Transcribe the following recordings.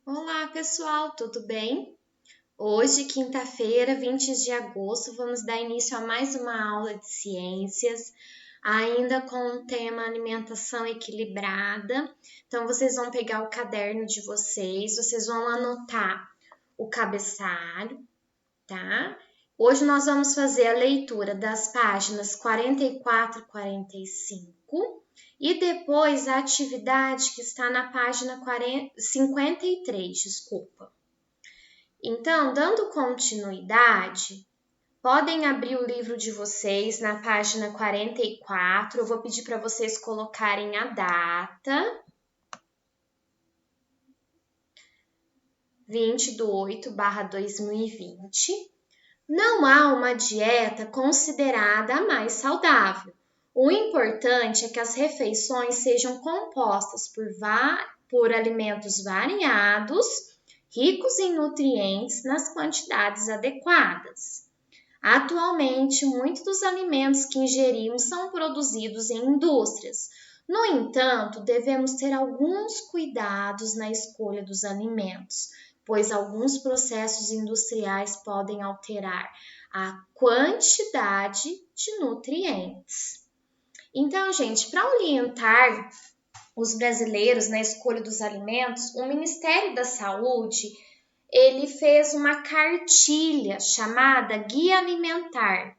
Olá, pessoal, tudo bem? Hoje, quinta-feira, 20 de agosto, vamos dar início a mais uma aula de ciências, ainda com o tema alimentação equilibrada. Então, vocês vão pegar o caderno de vocês vão anotar o cabeçalho, tá? Hoje nós vamos fazer a leitura das páginas 44 e 45 e depois a atividade que está na página 53, desculpa. Então, dando continuidade, podem abrir o livro de vocês na página 44. Eu vou pedir para vocês colocarem a data, 20/8/2020. Não há uma dieta considerada a mais saudável. O importante é que as refeições sejam compostas por alimentos variados, ricos em nutrientes nas quantidades adequadas. Atualmente, muitos dos alimentos que ingerimos são produzidos em indústrias. No entanto, devemos ter alguns cuidados na escolha dos alimentos, pois alguns processos industriais podem alterar a quantidade de nutrientes. Então, gente, para orientar os brasileiros na escolha dos alimentos, o Ministério da Saúde ele fez uma cartilha chamada Guia Alimentar.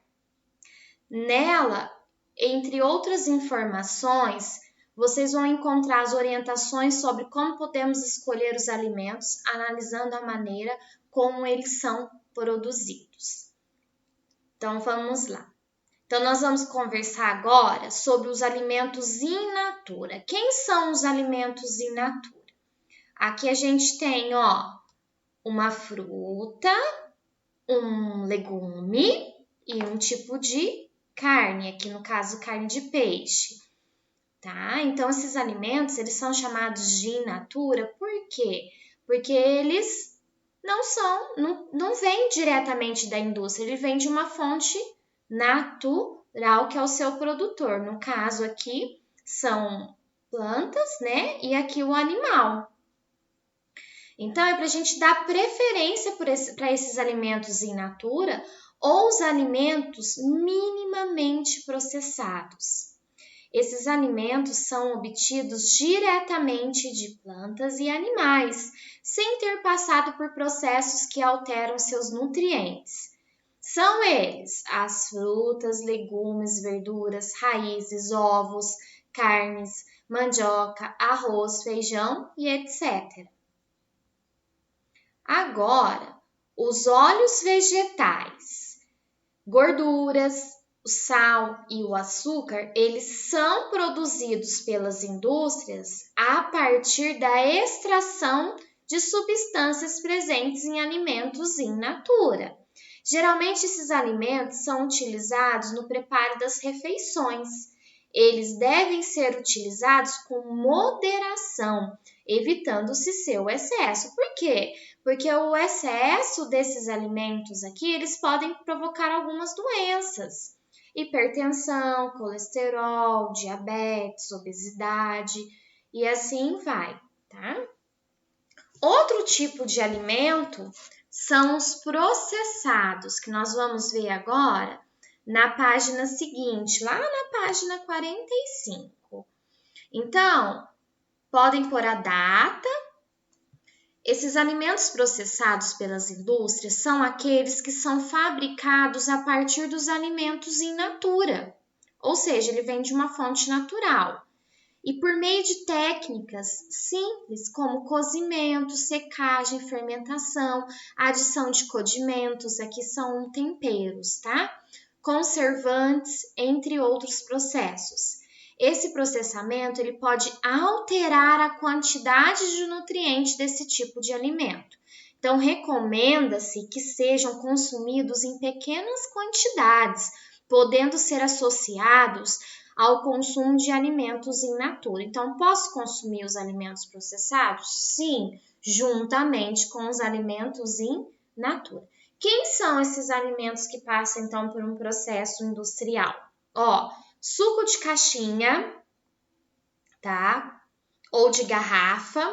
Nela, entre outras informações, vocês vão encontrar as orientações sobre como podemos escolher os alimentos, analisando a maneira como eles são produzidos. Então, vamos lá. Então, nós vamos conversar agora sobre os alimentos in natura. Quem são os alimentos in natura? Aqui a gente tem, uma fruta, um legume e um tipo de carne, aqui no caso carne de peixe, tá? Então esses alimentos, eles são chamados de in natura, por quê? Porque eles não vêm diretamente da indústria, ele vem de uma fonte natural que é o seu produtor. No caso aqui são plantas, né? E aqui o animal. Então, é para a gente dar preferência para esses alimentos in natura ou os alimentos minimamente processados. Esses alimentos são obtidos diretamente de plantas e animais, sem ter passado por processos que alteram seus nutrientes. São eles as frutas, legumes, verduras, raízes, ovos, carnes, mandioca, arroz, feijão e etc. Agora, os óleos vegetais, gorduras, o sal e o açúcar, eles são produzidos pelas indústrias a partir da extração de substâncias presentes em alimentos in natura. Geralmente, esses alimentos são utilizados no preparo das refeições. Eles devem ser utilizados com moderação, evitando-se seu excesso. Por quê? Porque o excesso desses alimentos aqui, eles podem provocar algumas doenças. Hipertensão, colesterol, diabetes, obesidade e assim vai, tá? Outro tipo de alimento são os processados, que nós vamos ver agora na página seguinte, lá na página 45. Então, podem pôr a data. Esses alimentos processados pelas indústrias são aqueles que são fabricados a partir dos alimentos in natura, ou seja, ele vem de uma fonte natural. E por meio de técnicas simples como cozimento, secagem, fermentação, adição de condimentos, aqui são temperos, tá? Conservantes, entre outros processos. Esse processamento ele pode alterar a quantidade de nutrientes desse tipo de alimento. Então, recomenda-se que sejam consumidos em pequenas quantidades, podendo ser associados ao consumo de alimentos in natura. Então, posso consumir os alimentos processados? Sim, juntamente com os alimentos in natura. Quem são esses alimentos que passam, então, por um processo industrial? Suco de caixinha, tá? Ou de garrafa,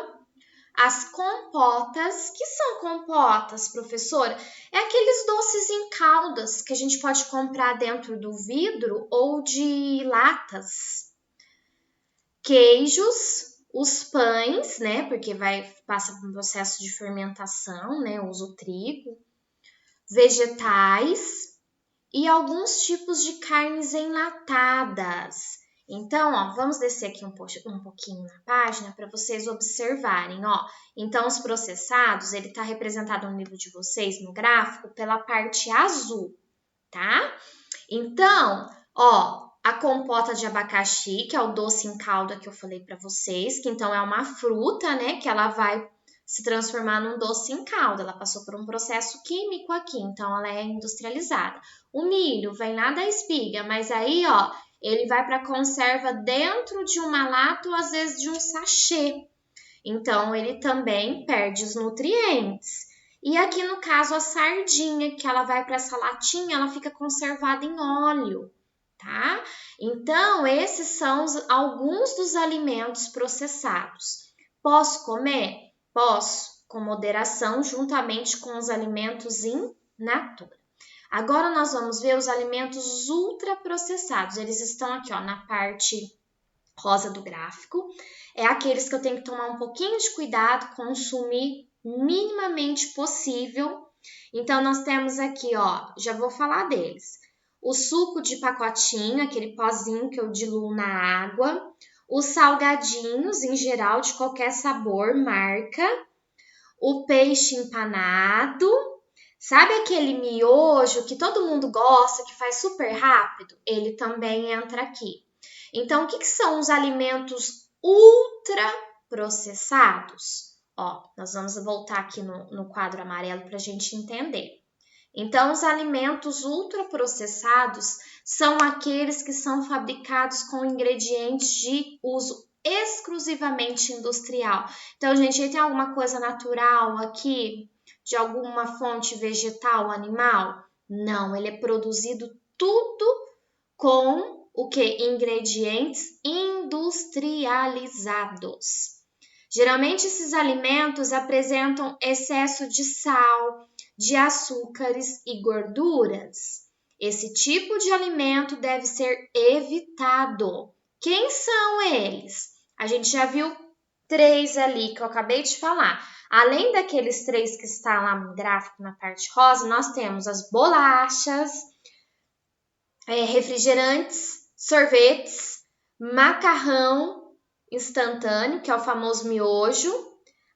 as compotas. Que são compotas, professora? É aqueles doces em caldas que a gente pode comprar dentro do vidro ou de latas. Queijos, os pães, né? Porque passa por um processo de fermentação, né? Usa o trigo, vegetais e alguns tipos de carnes enlatadas. Então, ó, vamos descer aqui um pouquinho na página para vocês observarem, ó. Então, os processados, ele está representado no livro de vocês, no gráfico, pela parte azul, tá? Então, ó, a compota de abacaxi, que é o doce em calda que eu falei para vocês, que então é uma fruta, né, que ela vai se transformar num doce em calda. Ela passou por um processo químico aqui, então ela é industrializada. O milho vem lá da espiga, mas aí, ó, ele vai para conserva dentro de uma lata ou às vezes de um sachê. Então, ele também perde os nutrientes. E aqui no caso a sardinha, que ela vai para essa latinha, ela fica conservada em óleo, tá? Então, esses são alguns dos alimentos processados. Posso comer? Posso, com moderação, juntamente com os alimentos in natura. Agora nós vamos ver os alimentos ultraprocessados. Eles estão aqui, ó, na parte rosa do gráfico. É aqueles que eu tenho que tomar um pouquinho de cuidado, consumir minimamente possível. Então, nós temos aqui, ó, já vou falar deles. O suco de pacotinho, aquele pozinho que eu diluo na água. Os salgadinhos, em geral, de qualquer sabor, marca. O peixe empanado. Sabe aquele miojo que todo mundo gosta, que faz super rápido? Ele também entra aqui. Então, o que são os alimentos ultraprocessados? Ó, nós vamos voltar aqui no quadro amarelo para a gente entender. Então, os alimentos ultraprocessados são aqueles que são fabricados com ingredientes de uso exclusivamente industrial. Então, gente, tem alguma coisa natural aqui? De alguma fonte vegetal, animal? Não, ele é produzido tudo com o que? Ingredientes industrializados. Geralmente esses alimentos apresentam excesso de sal, de açúcares e gorduras. Esse tipo de alimento deve ser evitado. Quem são eles? A gente já viu 3 ali que eu acabei de falar. Além daqueles 3 que estão lá no gráfico na parte rosa, nós temos as bolachas, refrigerantes, sorvetes, macarrão instantâneo, que é o famoso miojo,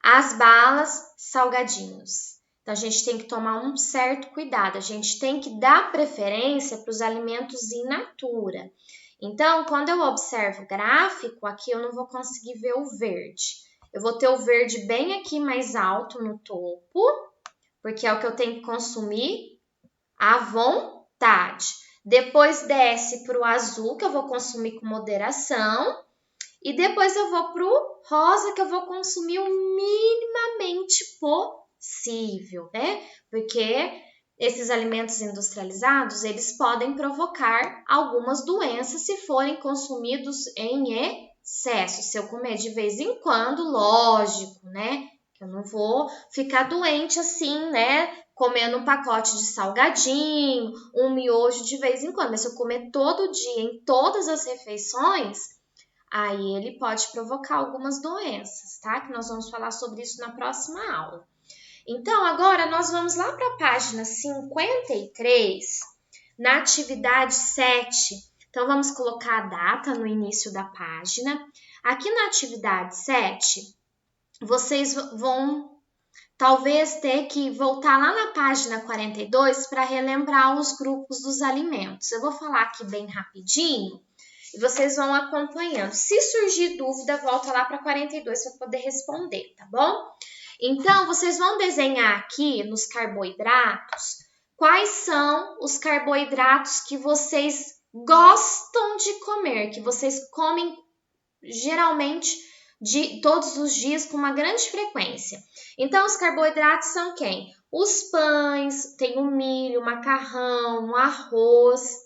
as balas, salgadinhos. Então, a gente tem que tomar um certo cuidado, a gente tem que dar preferência para os alimentos in natura. Então, quando eu observo o gráfico, aqui eu não vou conseguir ver o verde. Eu vou ter o verde bem aqui mais alto no topo, porque é o que eu tenho que consumir à vontade. Depois desce para o azul, que eu vou consumir com moderação. E depois eu vou para o rosa, que eu vou consumir o minimamente possível, né? Porque esses alimentos industrializados, eles podem provocar algumas doenças se forem consumidos em excesso. Se eu comer de vez em quando, lógico, né? Eu não vou ficar doente assim, né? Comendo um pacote de salgadinho, um miojo de vez em quando. Mas se eu comer todo dia, em todas as refeições, aí ele pode provocar algumas doenças, tá? Que nós vamos falar sobre isso na próxima aula. Então, agora nós vamos lá para a página 53, na atividade 7. Então, vamos colocar a data no início da página. Aqui na atividade 7, vocês vão talvez ter que voltar lá na página 42 para relembrar os grupos dos alimentos. Eu vou falar aqui bem rapidinho e vocês vão acompanhando. Se surgir dúvida, volta lá para 42 para poder responder, tá bom? Então, vocês vão desenhar aqui nos carboidratos quais são os carboidratos que vocês gostam de comer, que vocês comem geralmente de todos os dias com uma grande frequência. Então, os carboidratos são quem? Os pães, tem o milho, o macarrão, o arroz.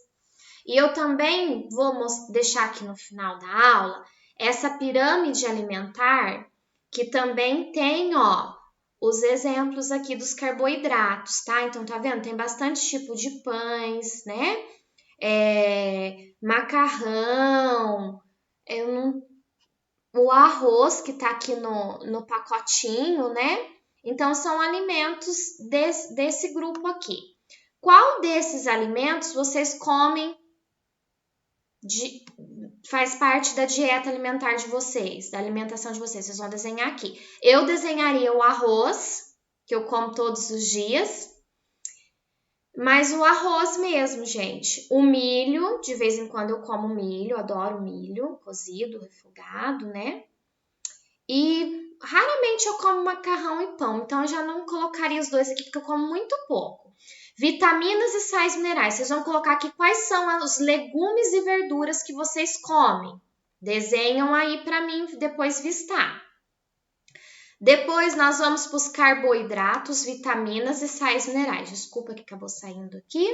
E eu também vou deixar aqui no final da aula essa pirâmide alimentar que também tem, ó, os exemplos aqui dos carboidratos, tá? Então, tá vendo? Tem bastante tipo de pães, né? Macarrão, o arroz que tá aqui no pacotinho, né? Então, são alimentos desse grupo aqui. Qual desses alimentos vocês comem faz parte da dieta alimentar de vocês, da alimentação de vocês? Vocês vão desenhar aqui. Eu desenharia o arroz, que eu como todos os dias, mas o arroz mesmo, gente. O milho, de vez em quando eu como milho, adoro milho, cozido, refogado, né? E raramente eu como macarrão e pão, então eu já não colocaria os dois aqui, porque eu como muito pouco. Vitaminas e sais minerais. Vocês vão colocar aqui quais são os legumes e verduras que vocês comem. Desenham aí para mim depois vistar. Depois nós vamos para os carboidratos, vitaminas e sais minerais. Desculpa que acabou saindo aqui.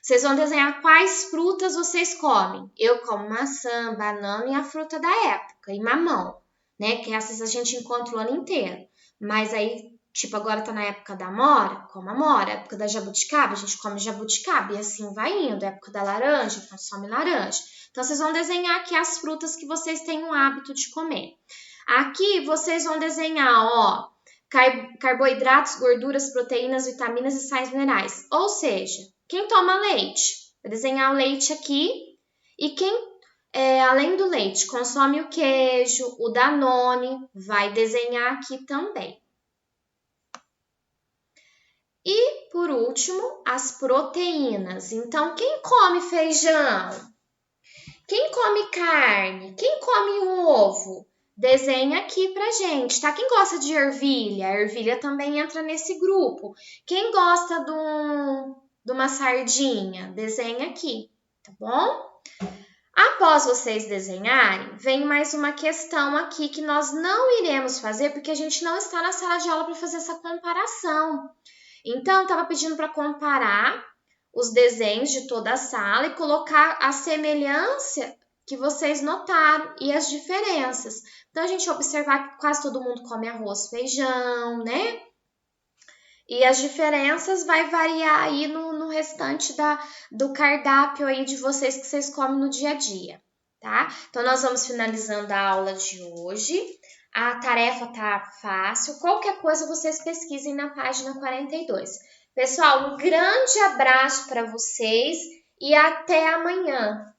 Vocês vão desenhar quais frutas vocês comem. Eu como maçã, banana e a fruta da época, e mamão, né? Que essas a gente encontra o ano inteiro. Mas aí, tipo, agora tá na época da amora, como amora. Época da jabuticaba, a gente come jabuticaba. E assim vai indo. Época da laranja, consome laranja. Então, vocês vão desenhar aqui as frutas que vocês têm o hábito de comer. Aqui, vocês vão desenhar, ó, carboidratos, gorduras, proteínas, vitaminas e sais minerais. Ou seja, quem toma leite? Vai desenhar o leite aqui. E quem, além do leite, consome o queijo, o Danone, vai desenhar aqui também. E, por último, as proteínas. Então, quem come feijão? Quem come carne? Quem come ovo? Desenha aqui pra gente, tá? Quem gosta de ervilha? A ervilha também entra nesse grupo. Quem gosta de uma sardinha? Desenha aqui, tá bom? Após vocês desenharem, vem mais uma questão aqui que nós não iremos fazer porque a gente não está na sala de aula para fazer essa comparação. Então, estava pedindo para comparar os desenhos de toda a sala e colocar a semelhança que vocês notaram e as diferenças. Então, a gente observar que quase todo mundo come arroz, feijão, né? E as diferenças vai variar aí no restante do cardápio aí de vocês que vocês comem no dia a dia, tá? Então, nós vamos finalizando a aula de hoje. A tarefa tá fácil. Qualquer coisa vocês pesquisem na página 42. Pessoal, um grande abraço para vocês e até amanhã.